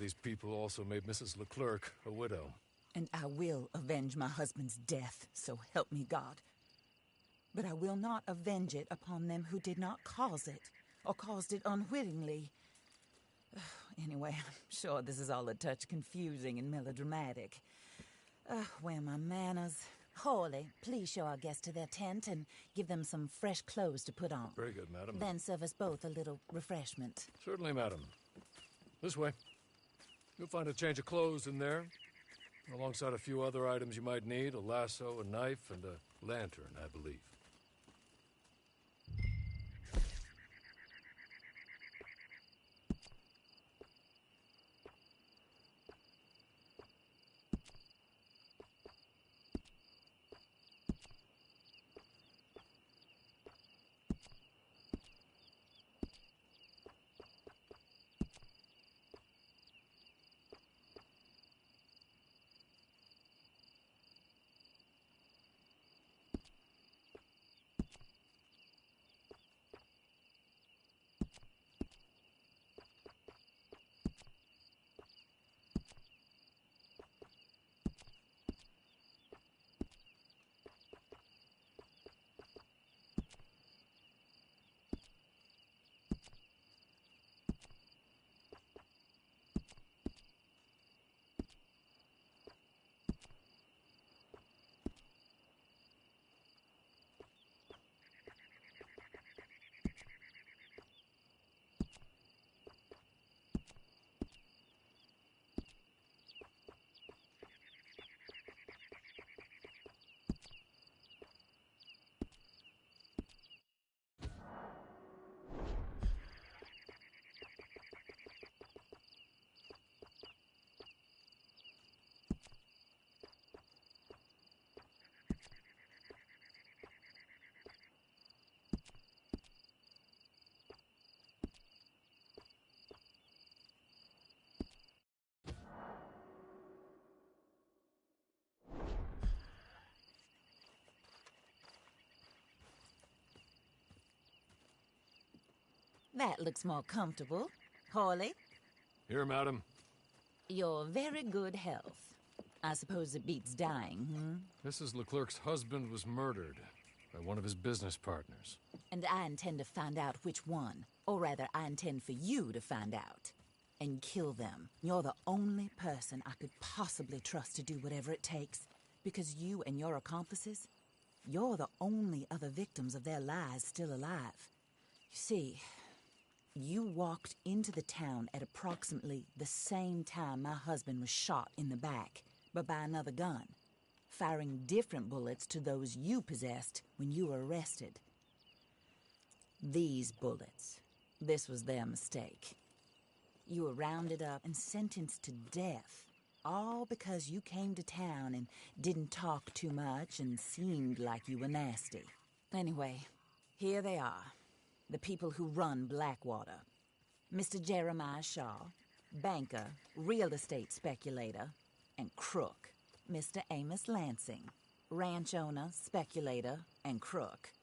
these people also made Mrs. Leclerc a widow. And I will avenge my husband's death, so help me God. But I will not avenge it upon them who did not cause it, or caused it unwittingly. Anyway, I'm sure this is all a touch confusing and melodramatic. Where are my manners? Hawley, please show our guests to their tent and give them some fresh clothes to put on. Very good, madam. Then serve us both a little refreshment. Certainly, madam. This way. You'll find a change of clothes in there, alongside a few other items you might need, a lasso, a knife, and a lantern, I believe. That looks more comfortable. Hawley? Here, madam. Your very good health. I suppose it beats dying, Mrs. Leclerc's husband was murdered by one of his business partners. And I intend to find out which one. Or rather, I intend for you to find out. And kill them. You're the only person I could possibly trust to do whatever it takes. Because you and your accomplices, you're the only other victims of their lies still alive. You see, you walked into the town at approximately the same time my husband was shot in the back, but by another gun, firing different bullets to those you possessed when you were arrested. These bullets, this was their mistake. You were rounded up and sentenced to death, all because you came to town and didn't talk too much and seemed like you were nasty. Anyway, here they are. The people who run Blackwater. Mr. Jeremiah Shaw, banker, real estate speculator, and crook. Mr. Amos Lansing, ranch owner, speculator, and crook.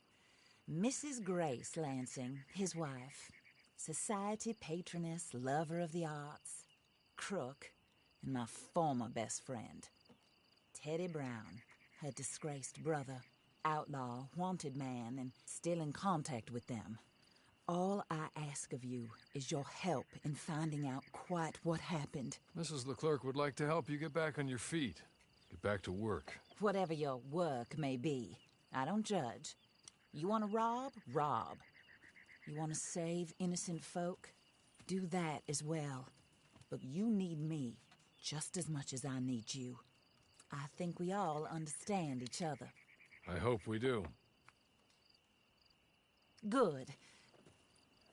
Mrs. Grace Lansing, his wife, society patroness, lover of the arts, crook, and my former best friend. Teddy Brown, her disgraced brother, outlaw, wanted man, and still in contact with them. All I ask of you is your help in finding out quite what happened. Mrs. Leclerc would like to help you get back on your feet. Get back to work. Whatever your work may be, I don't judge. You want to rob? Rob. You want to save innocent folk? Do that as well. But you need me just as much as I need you. I think we all understand each other. I hope we do. Good.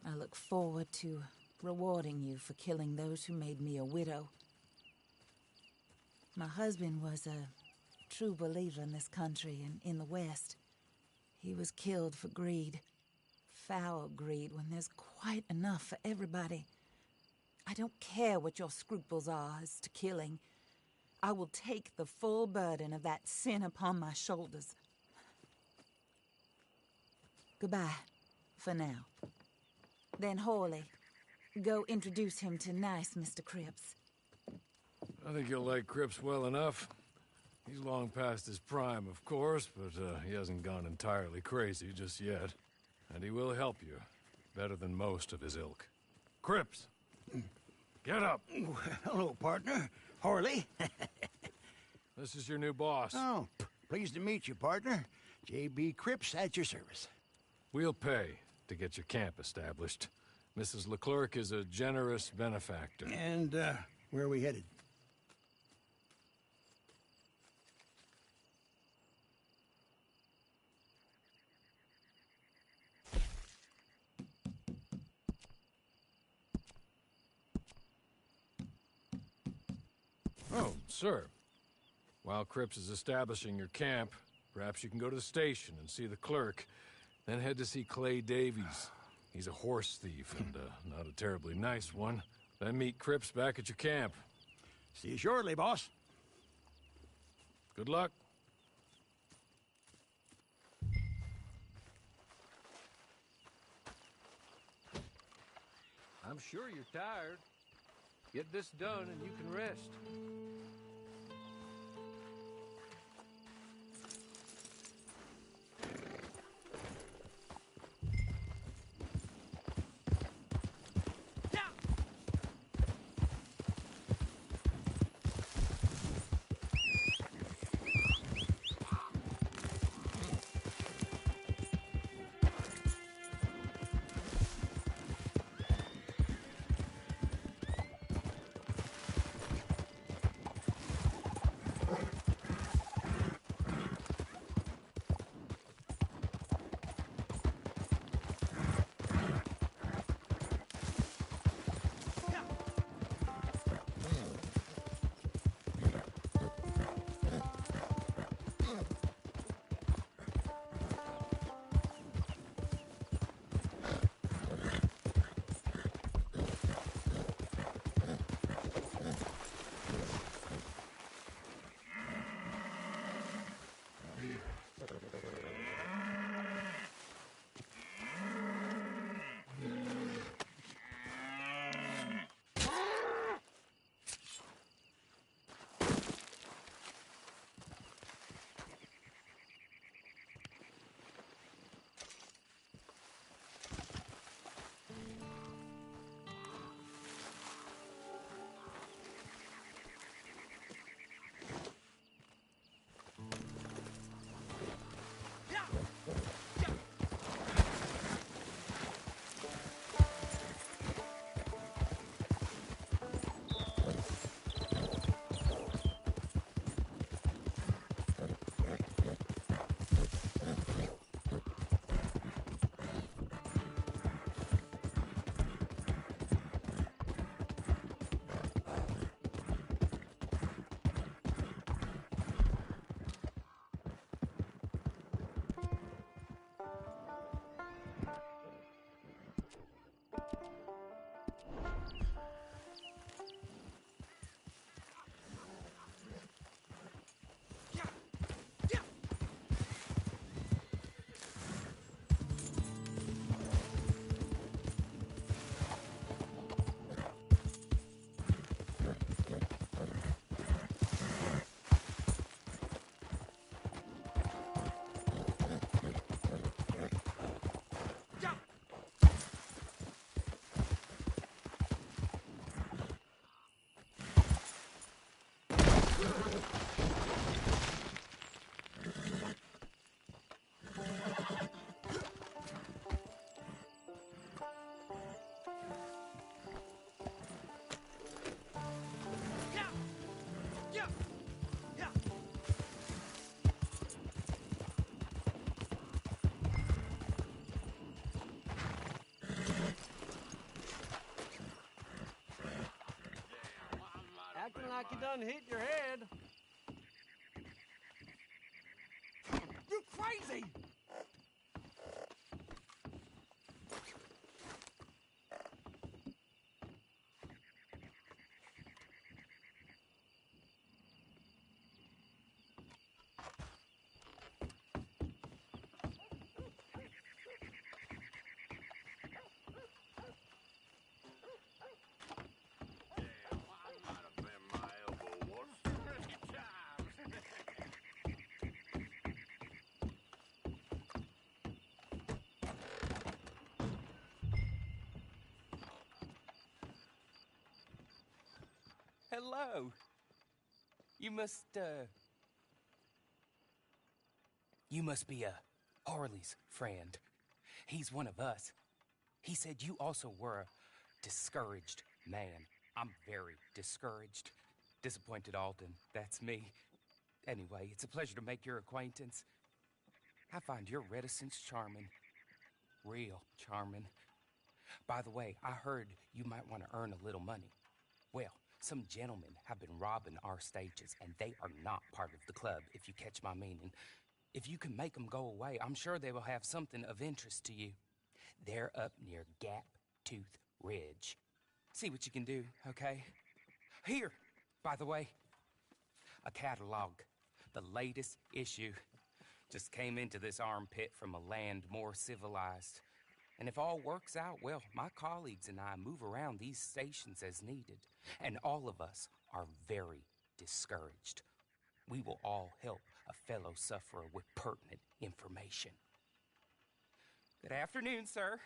I look forward to rewarding you for killing those who made me a widow. My husband was a true believer in this country and in the West. He was killed for greed. Foul greed when there's quite enough for everybody. I don't care what your scruples are as to killing. I will take the full burden of that sin upon my shoulders. Goodbye, for now. Then Hawley, go introduce him to nice Mr. Cripps. I think you'll like Cripps well enough. He's long past his prime, of course, but he hasn't gone entirely crazy just yet. And he will help you, better than most of his ilk. Cripps! Get up! Hello, partner. Harley. This is your new boss. Oh, pleased to meet you, partner. J.B. Cripps at your service. We'll pay to get your camp established. Mrs. Leclerc is a generous benefactor. And, where are we headed? Oh, sir. While Cripps is establishing your camp, perhaps you can go to the station and see the clerk, then head to see Clay Davies. He's a horse thief, and not a terribly nice one. Then meet Cripps back at your camp. See you shortly, boss. Good luck. I'm sure you're tired. Get this done and you can rest. Acting like you done hit your head. You crazy! Hello. You must be Harley's friend. He's one of us. He said you also were a discouraged man. I'm very discouraged. Disappointed Alden, that's me. Anyway, it's a pleasure to make your acquaintance. I find your reticence charming. Real charming. By the way, I heard you might want to earn a little money. Well, some gentlemen have been robbing our stages, and they are not part of the club, if you catch my meaning. If you can make them go away, I'm sure they will have something of interest to you. They're up near Gap Tooth Ridge. See what you can do, okay? Here, by the way, a catalog. The latest issue. Just came into this armpit from a land more civilized. And if all works out, well, my colleagues and I move around these stations as needed. And all of us are very discouraged. We will all help a fellow sufferer with pertinent information. Good afternoon, sir.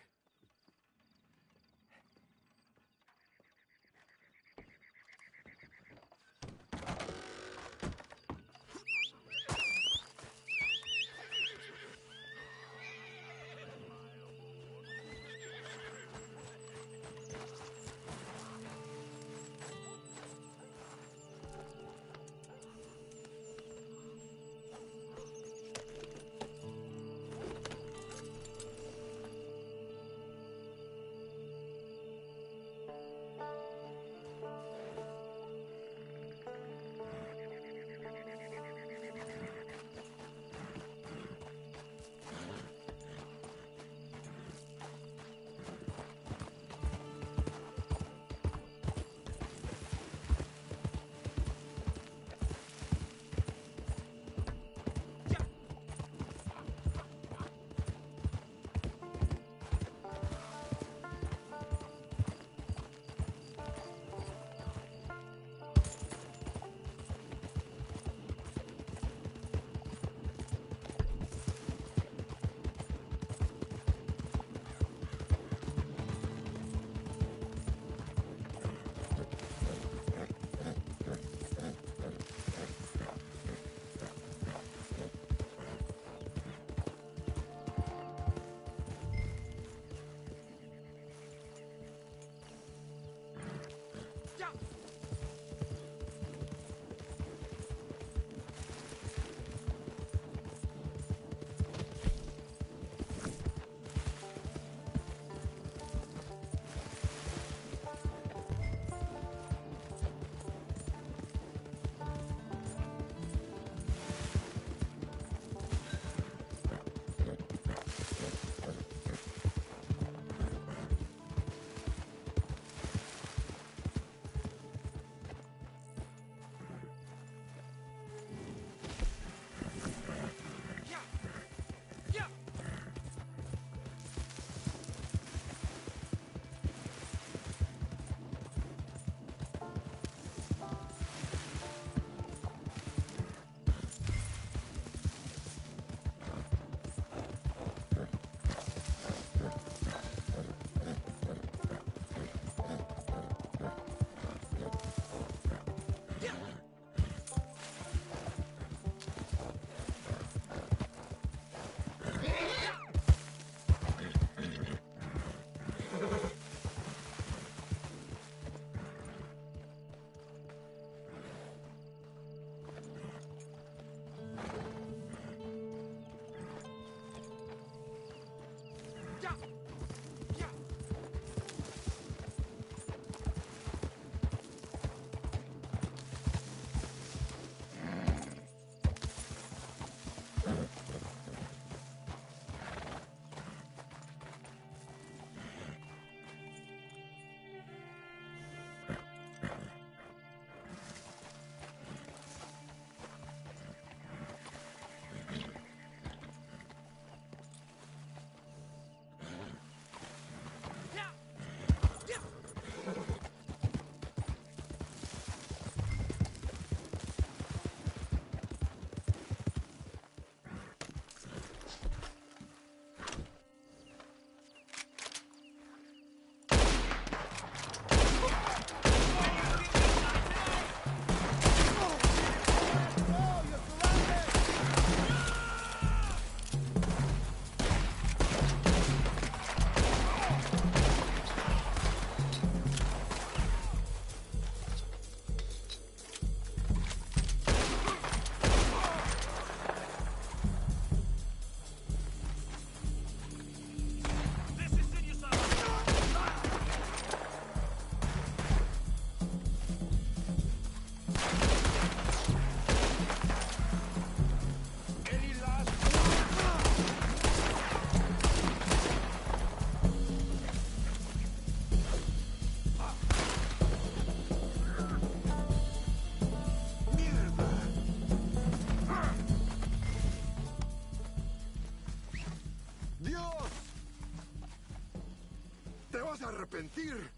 arrepentir.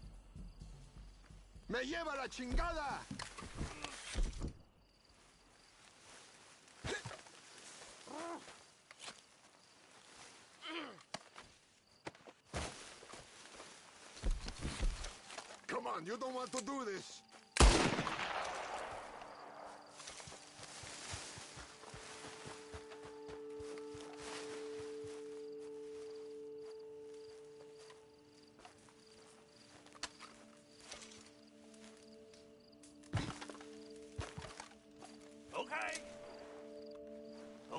¡Me lleva la chingada! Come on, you don't want to do this.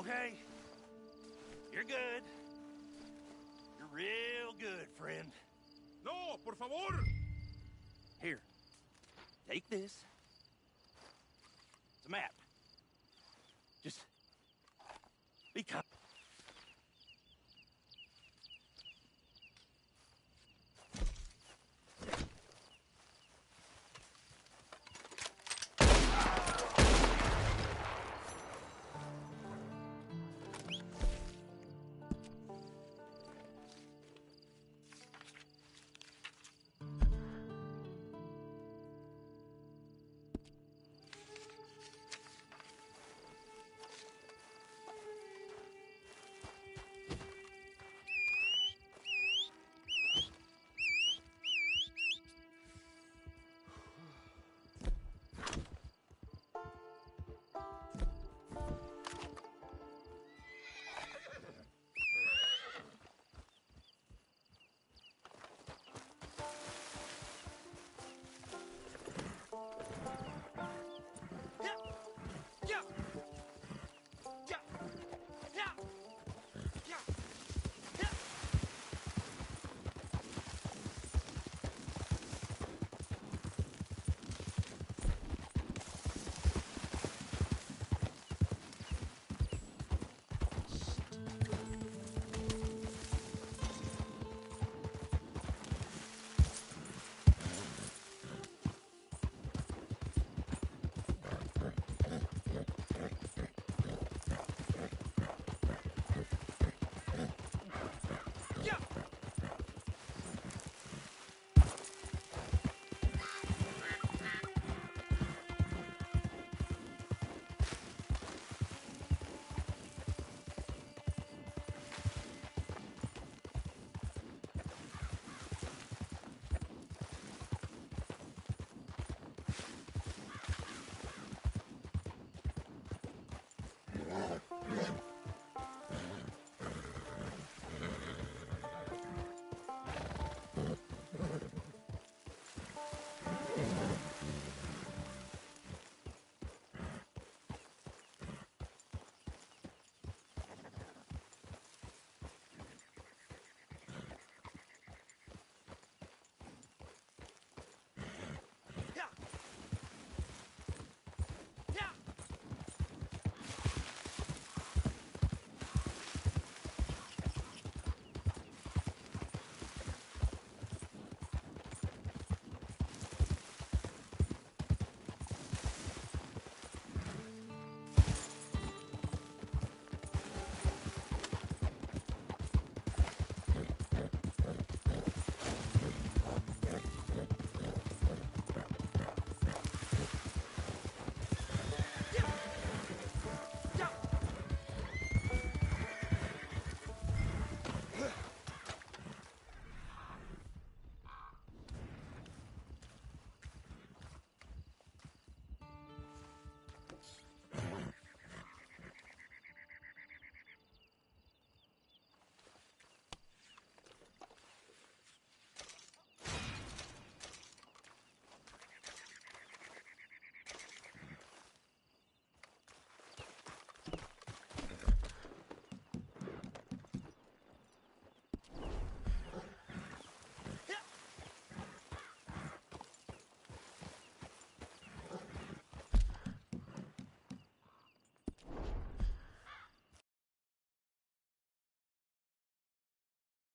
Okay. You're good. You're real good, friend. No, por favor. Here. Take this. It's a map. Just be kind.